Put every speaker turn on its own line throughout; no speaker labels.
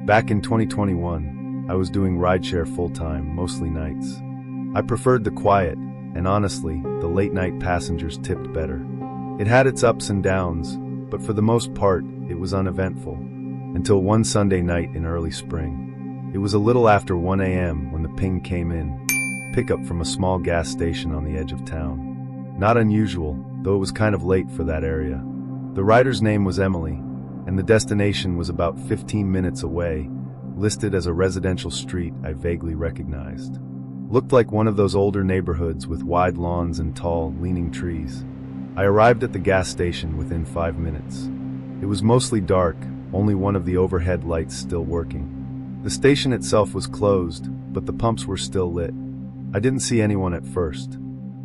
Back in 2021, I was doing rideshare full-time, mostly nights. I preferred the quiet, and honestly, the late-night passengers tipped better. It had its ups and downs, but for the most part, it was uneventful. Until one Sunday night in early spring. It was a little after 1 a.m. when the ping came in. Pickup from a small gas station on the edge of town. Not unusual, though it was kind of late for that area. The rider's name was Emily, and the destination was about 15 minutes away, listed as a residential street I vaguely recognized. Looked like one of those older neighborhoods with wide lawns and tall, leaning trees. I arrived at the gas station within 5 minutes. It was mostly dark, only one of the overhead lights still working. The station itself was closed, but the pumps were still lit. I didn't see anyone at first.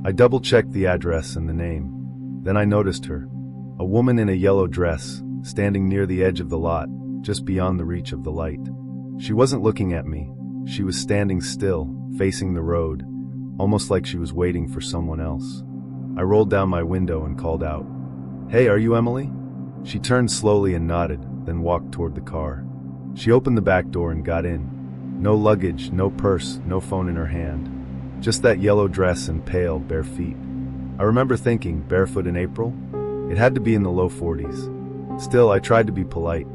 I double-checked the address and the name. Then I noticed her. A woman in a yellow dress, standing near the edge of the lot, just beyond the reach of the light. She wasn't looking at me. She was standing still, facing the road, almost like she was waiting for someone else. I rolled down my window and called out, "Hey, are you Emily?" She turned slowly and nodded, then walked toward the car. She opened the back door and got in. No luggage, no purse, no phone in her hand. Just that yellow dress and pale, bare feet. I remember thinking, barefoot in April? It had to be in the low 40s. Still, I tried to be polite.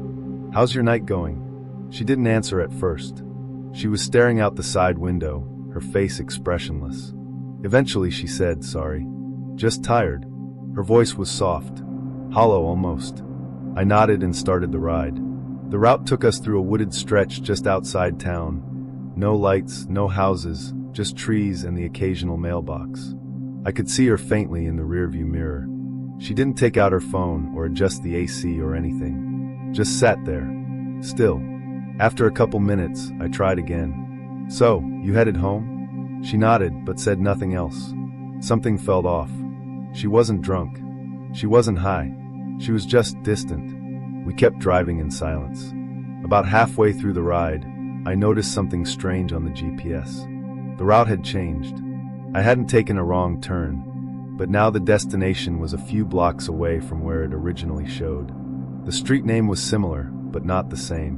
"How's your night going?" She didn't answer at first. She was staring out the side window, her face expressionless. Eventually she said, "Sorry. Just tired." Her voice was soft, hollow almost. I nodded and started the ride. The route took us through a wooded stretch just outside town. No lights, no houses, just trees and the occasional mailbox. I could see her faintly in the rearview mirror. She didn't take out her phone or adjust the AC or anything. Just sat there, still. After a couple minutes, I tried again. "So, you headed home?" She nodded, but said nothing else. Something felt off. She wasn't drunk. She wasn't high. She was just distant. We kept driving in silence. About halfway through the ride, I noticed something strange on the GPS. The route had changed. I hadn't taken a wrong turn, but now the destination was a few blocks away from where it originally showed. The street name was similar, but not the same.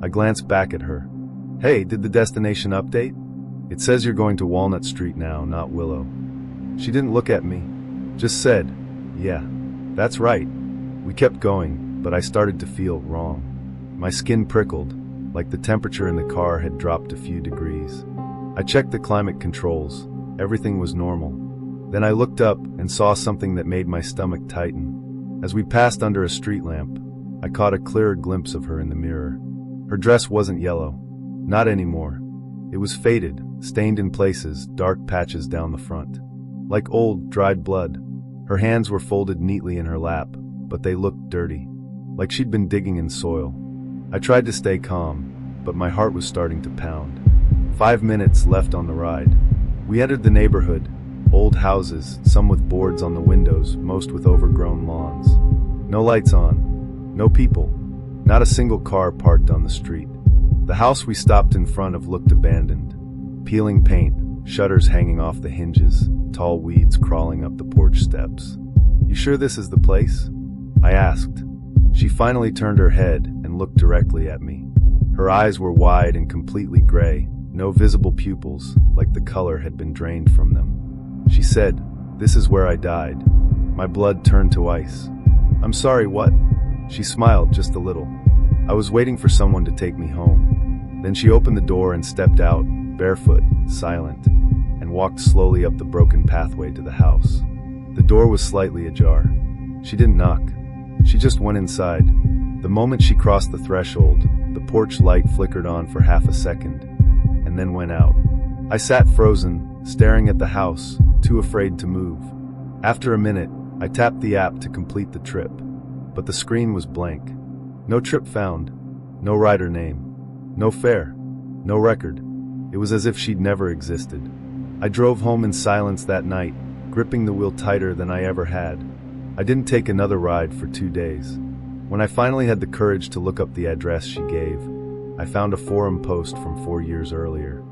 I glanced back at her. "Hey, did the destination update? It says you're going to Walnut Street now, not Willow." She didn't look at me, just said, "Yeah, that's right." We kept going, but I started to feel wrong. My skin prickled, like the temperature in the car had dropped a few degrees. I checked the climate controls. Everything was normal. Then I looked up and saw something that made my stomach tighten. As we passed under a street lamp, I caught a clearer glimpse of her in the mirror. Her dress wasn't yellow. Not anymore. It was faded, stained in places, dark patches down the front. Like old, dried blood. Her hands were folded neatly in her lap, but they looked dirty. Like she'd been digging in soil. I tried to stay calm, but my heart was starting to pound. 5 minutes left on the ride. We entered the neighborhood. Old houses, some with boards on the windows, most with overgrown lawns. No lights on. No people. Not a single car parked on the street. The house we stopped in front of looked abandoned. Peeling paint, shutters hanging off the hinges, tall weeds crawling up the porch steps. "You sure this is the place?" I asked. She finally turned her head and looked directly at me. Her eyes were wide and completely gray, no visible pupils, like the color had been drained from them. She said, "This is where I died." My blood turned to ice. "I'm sorry, what?" She smiled just a little. "I was waiting for someone to take me home." Then she opened the door and stepped out, barefoot, silent, and walked slowly up the broken pathway to the house. The door was slightly ajar. She didn't knock. She just went inside. The moment she crossed the threshold, the porch light flickered on for half a second, and then went out. I sat frozen, staring at the house, too afraid to move. After a minute, I tapped the app to complete the trip, but the screen was blank. No trip found, no rider name, no fare, no record. It was as if she'd never existed. I drove home in silence that night, gripping the wheel tighter than I ever had. I didn't take another ride for 2 days. When I finally had the courage to look up the address she gave, I found a forum post from 4 years earlier.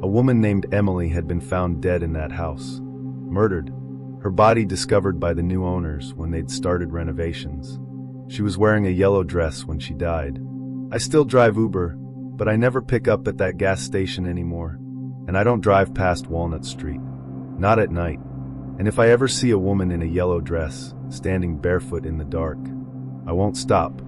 A woman named Emily had been found dead in that house. Murdered. Her body discovered by the new owners when they'd started renovations. She was wearing a yellow dress when she died. I still drive Uber, But I never pick up at that gas station anymore, and I don't drive past Walnut Street. Not at night. And if I ever see a woman in a yellow dress, standing barefoot in the dark, I won't stop.